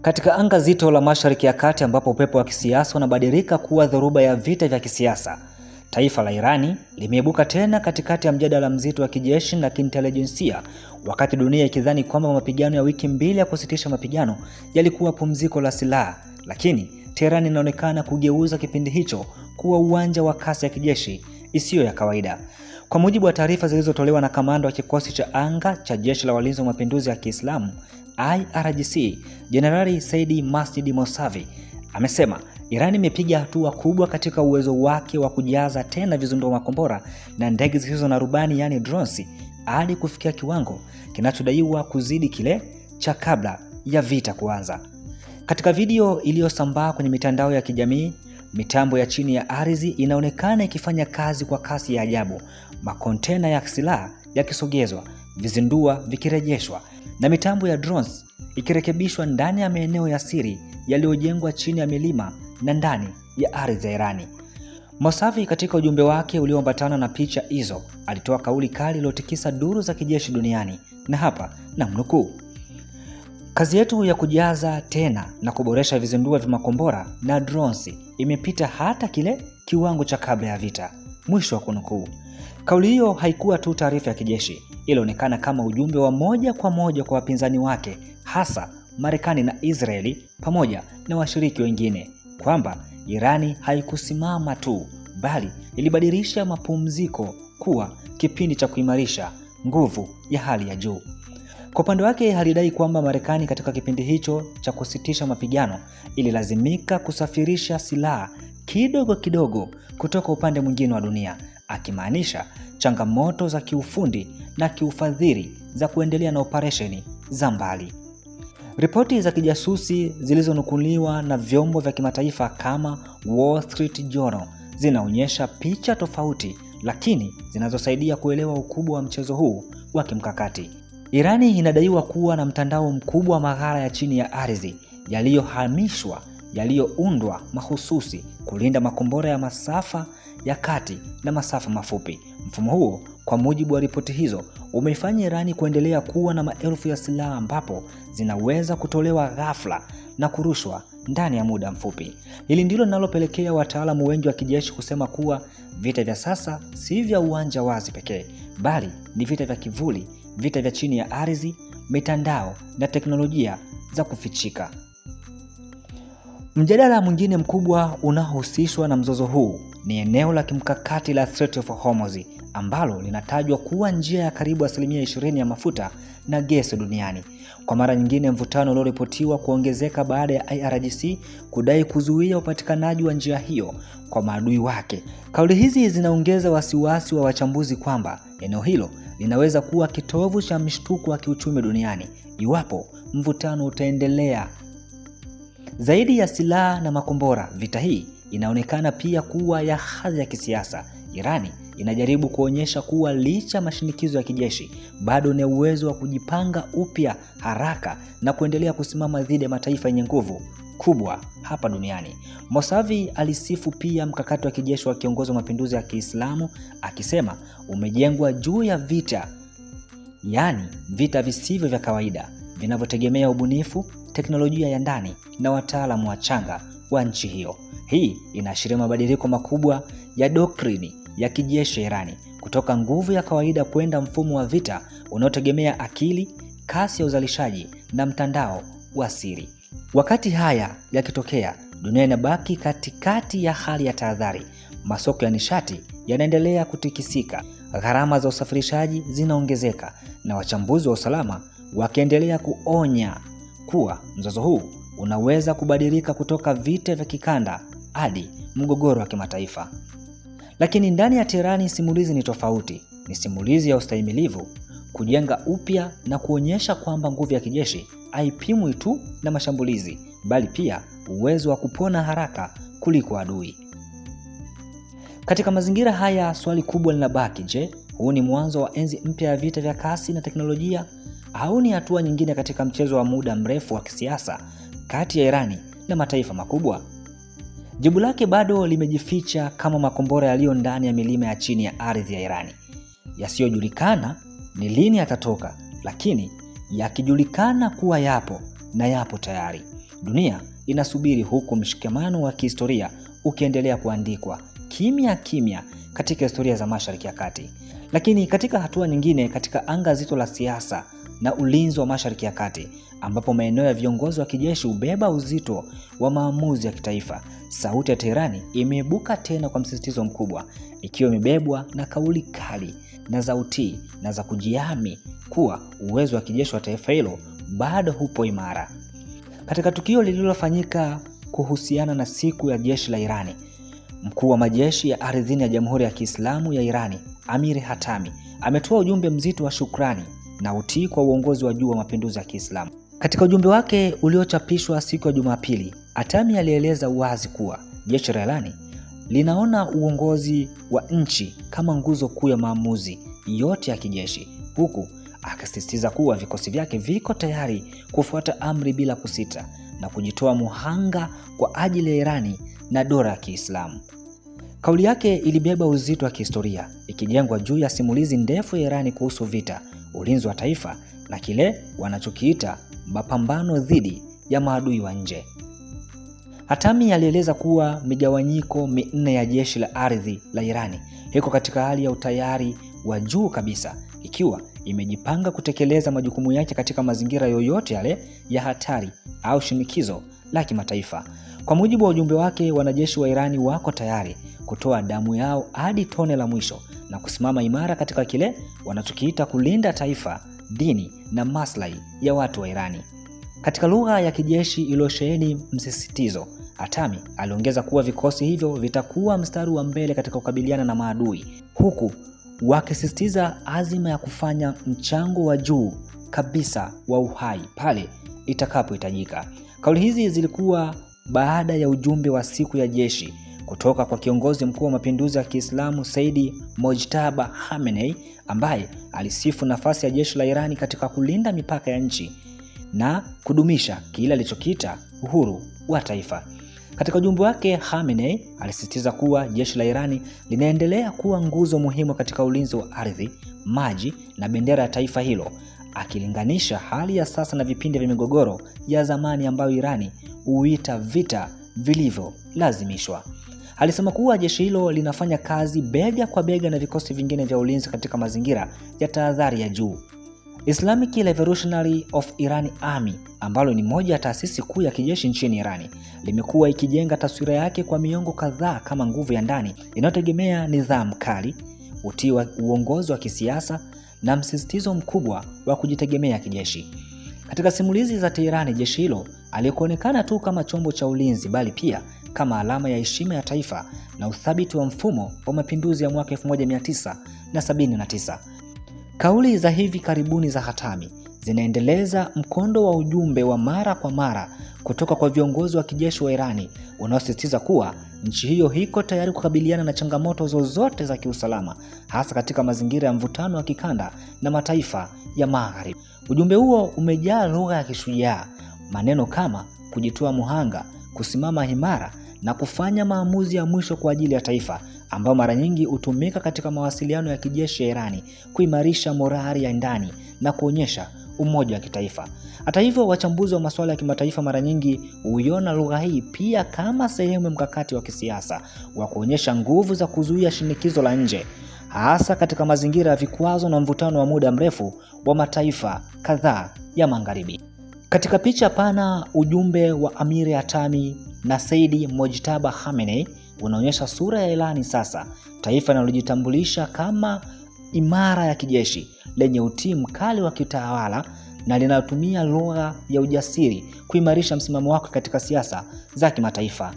Katika anga zito la Mashariki ya Kati ambapo upepo wa kisiasa unabadilika kuwa dhoruba ya vita vya kisiasa, taifa la Irani limeibuka tena katikati ya mjadala mzito wa kijeshi na kiintelijensia, wakati dunia ikidhani kwamba mapigano ya wiki mbili ya kusitisha mapigano yalikuwa pumziko la silaha, lakini Tehran inaonekana kugeuza kipindi hicho kuwa uwanja wa kasi ya kijeshi isiyo ya kawaida. Kwa mujibu wa taarifa zilizotolewa na kamanda wa kikosi cha anga cha Jeshi la Walinzi wa Mapinduzi ya Kiislamu IRGC, Jenerali Saidi Masjid Mousavi amesema Iran imepiga hatua kubwa katika uwezo wake wa kujaza tena vizindua makombora na ndege zisizo na rubani yani drones hadi kufikia kiwango kinachodaiwa kuzidi kile cha kabla ya vita kuanza. Katika video iliyosambaa kwenye mitandao ya kijamii, mitambo ya chini ya ardhi inaonekana ikifanya kazi kwa kasi ya ajabu, makontena ya silaha yakisogezwa, vizindua vikirejeshwa na mitambo ya drones ikirekebishwa ndani ya maeneo ya siri yaliyojengwa chini ya milima na ndani ya ardhi ya Irani. Mousavi katika ujumbe wake ulioambatana na picha hizo alitoa kauli kali iliyotikisa duru za kijeshi duniani, na hapa namnukuu: kazi yetu ya kujaza tena na kuboresha vizindua vya makombora na drones imepita hata kile kiwango cha kabla ya vita, mwisho wa kunukuu. Kauli hiyo haikuwa tu taarifa ya kijeshi, ilionekana kama ujumbe wa moja kwa moja kwa wapinzani wake, hasa Marekani na Israeli pamoja na washiriki wengine, kwamba Irani haikusimama tu, bali ilibadilisha mapumziko kuwa kipindi cha kuimarisha nguvu ya hali ya juu. Kwa upande wake alidai kwamba Marekani katika kipindi hicho cha kusitisha mapigano ililazimika kusafirisha silaha kidogo kidogo kutoka upande mwingine wa dunia, akimaanisha changamoto za kiufundi na kiufadhili za kuendelea na operesheni za mbali. Ripoti za kijasusi zilizonukuliwa na vyombo vya kimataifa kama Wall Street Journal zinaonyesha picha tofauti, lakini zinazosaidia kuelewa ukubwa wa mchezo huu wa kimkakati. Irani inadaiwa kuwa na mtandao mkubwa wa maghala ya chini ya ardhi yaliyoundwa mahususi kulinda makombora ya masafa ya kati na masafa mafupi. Mfumo huo, kwa mujibu wa ripoti hizo, umeifanya Irani kuendelea kuwa na maelfu ya silaha ambapo zinaweza kutolewa ghafla na kurushwa ndani ya muda mfupi. Hili ndilo linalopelekea wataalamu wengi wa kijeshi kusema kuwa vita vya sasa si vya uwanja wazi pekee, bali ni vita vya kivuli, vita vya chini ya ardhi, mitandao na teknolojia za kufichika. Mjadala mwingine mkubwa unaohusishwa na mzozo huu ni eneo la kimkakati la Strait of Hormuz, ambalo linatajwa kuwa njia ya karibu 20% ya mafuta na gesi duniani. Kwa mara nyingine, mvutano ulioripotiwa kuongezeka baada ya IRGC kudai kuzuia upatikanaji wa njia hiyo kwa maadui wake. Kauli hizi zinaongeza wasiwasi wa wachambuzi kwamba eneo hilo linaweza kuwa kitovu cha mshtuko wa kiuchumi duniani iwapo mvutano utaendelea. Zaidi ya silaha na makombora, vita hii inaonekana pia kuwa ya hadhi ya kisiasa. Irani inajaribu kuonyesha kuwa licha ya mashinikizo ya kijeshi, bado ina uwezo wa kujipanga upya haraka na kuendelea kusimama dhidi ya mataifa yenye nguvu kubwa hapa duniani. Mousavi alisifu pia mkakati wa kijeshi wa kiongozi wa mapinduzi ya Kiislamu, akisema umejengwa juu ya vita, yani vita visivyo vya kawaida vinavyotegemea ubunifu, teknolojia ya ndani na wataalamu wachanga wa nchi hiyo. Hii inaashiria mabadiliko makubwa ya doktrini ya kijeshi Irani kutoka nguvu ya kawaida kwenda mfumo wa vita unaotegemea akili, kasi ya uzalishaji na mtandao wa siri. Wakati haya yakitokea, dunia inabaki katikati ya hali ya tahadhari. Masoko ya nishati yanaendelea kutikisika, gharama za usafirishaji zinaongezeka, na wachambuzi wa usalama wakiendelea kuonya kuwa mzozo huu unaweza kubadilika kutoka vita vya kikanda hadi mgogoro wa kimataifa. Lakini ndani ya Tehran simulizi ni tofauti. Ni simulizi ya ustahimilivu, kujenga upya na kuonyesha kwamba nguvu ya kijeshi haipimwi tu na mashambulizi, bali pia uwezo wa kupona haraka kuliko adui. Katika mazingira haya, swali kubwa linabaki: je, huu ni mwanzo wa enzi mpya ya vita vya kasi na teknolojia, au ni hatua nyingine katika mchezo wa muda mrefu wa kisiasa kati ya Irani na mataifa makubwa? Jibu lake bado limejificha kama makombora yaliyo ndani ya milima ya chini ya ardhi ya Irani. Yasiyojulikana ni lini yatatoka, lakini yakijulikana kuwa yapo na yapo tayari. Dunia inasubiri huku mshikamano wa kihistoria ukiendelea kuandikwa kimya kimya katika historia za Mashariki ya Kati. Lakini katika hatua nyingine, katika anga zito la siasa na ulinzi wa Mashariki ya Kati, ambapo maeneo ya viongozi wa kijeshi hubeba uzito wa maamuzi ya kitaifa, sauti ya Teherani imeibuka tena kwa msisitizo mkubwa, ikiwa imebebwa na kauli kali na za utii na za kujihami kuwa uwezo wa kijeshi wa taifa hilo bado hupo imara. Katika tukio lililofanyika kuhusiana na siku ya jeshi la Irani, mkuu wa majeshi ya ardhini ya Jamhuri ya Kiislamu ya Irani, Amir Hatami, ametoa ujumbe mzito wa shukrani na utii kwa uongozi wa juu wa mapinduzi ya Kiislamu. Katika ujumbe wake uliochapishwa siku ya Jumapili, Hatami alieleza wazi kuwa jeshi la Irani linaona uongozi wa nchi kama nguzo kuu ya maamuzi yote ya kijeshi, huku akisisitiza kuwa vikosi vyake viko tayari kufuata amri bila kusita na kujitoa muhanga kwa ajili ya Irani na dola ya Kiislamu. Kauli yake ilibeba uzito wa kihistoria, ikijengwa juu ya simulizi ndefu ya Irani kuhusu vita, ulinzi wa taifa na kile wanachokiita mapambano dhidi ya maadui wa nje. Hatami alieleza kuwa migawanyiko minne ya jeshi la ardhi la Irani iko katika hali ya utayari wa juu kabisa, ikiwa imejipanga kutekeleza majukumu yake katika mazingira yoyote yale ya hatari au shinikizo la kimataifa. Kwa mujibu wa ujumbe wake, wanajeshi wa Irani wako tayari kutoa damu yao hadi tone la mwisho na kusimama imara katika kile wanachokiita kulinda taifa, dini na maslahi ya watu wa Irani. Katika lugha ya kijeshi iliyosheheni msisitizo, Hatami aliongeza kuwa vikosi hivyo vitakuwa mstari wa mbele katika kukabiliana na maadui, huku wakisisitiza azima ya kufanya mchango wa juu kabisa wa uhai pale itakapohitajika. Kauli hizi zilikuwa baada ya ujumbe wa siku ya jeshi kutoka kwa kiongozi mkuu wa mapinduzi ya Kiislamu Said Mojtaba Khamenei, ambaye alisifu nafasi ya jeshi la Irani katika kulinda mipaka ya nchi na kudumisha kile alichokiita uhuru wa taifa. Katika ujumbe wake, Khamenei alisisitiza kuwa jeshi la Irani linaendelea kuwa nguzo muhimu katika ulinzi wa ardhi, maji na bendera ya taifa hilo, akilinganisha hali ya sasa na vipindi vya migogoro ya zamani ambayo Irani huita vita vilivyolazimishwa. Alisema kuwa jeshi hilo linafanya kazi bega kwa bega na vikosi vingine vya ulinzi katika mazingira ya tahadhari ya juu. Islamic Revolutionary of Iran Army, ambalo ni moja ya taasisi kuu ya kijeshi nchini Irani, limekuwa ikijenga taswira yake kwa miongo kadhaa kama nguvu ya ndani inayotegemea nidhamu kali, utii wa uongozi wa kisiasa na msisitizo mkubwa wa kujitegemea kijeshi. Katika simulizi za Teherani, jeshi hilo alikuonekana tu kama chombo cha ulinzi, bali pia kama alama ya heshima ya taifa na uthabiti wa mfumo wa mapinduzi ya mwaka 1979. Kauli za hivi karibuni za Hatami zinaendeleza mkondo wa ujumbe wa mara kwa mara kutoka kwa viongozi wa kijeshi wa Irani unaosisitiza kuwa nchi hiyo iko tayari kukabiliana na changamoto zozote za kiusalama, hasa katika mazingira ya mvutano wa kikanda na mataifa ya Magharibi. Ujumbe huo umejaa lugha ya kishujaa, maneno kama kujitoa muhanga, kusimama imara na kufanya maamuzi ya mwisho kwa ajili ya taifa, ambayo mara nyingi hutumika katika mawasiliano ya kijeshi ya Irani kuimarisha morali ya ndani na kuonyesha umoja wa kitaifa. Hata hivyo, wachambuzi wa masuala ya kimataifa mara nyingi huiona lugha hii pia kama sehemu ya mkakati wa kisiasa wa kuonyesha nguvu za kuzuia shinikizo la nje, hasa katika mazingira ya vikwazo na mvutano wa muda mrefu wa mataifa kadhaa ya Magharibi. Katika picha pana, ujumbe wa Amir Hatami na Said Mojtaba Khamenei unaonyesha sura ya Irani sasa, taifa linalojitambulisha kama imara ya kijeshi, lenye utii mkali wa kitawala na linalotumia lugha ya ujasiri kuimarisha msimamo wake katika siasa za kimataifa.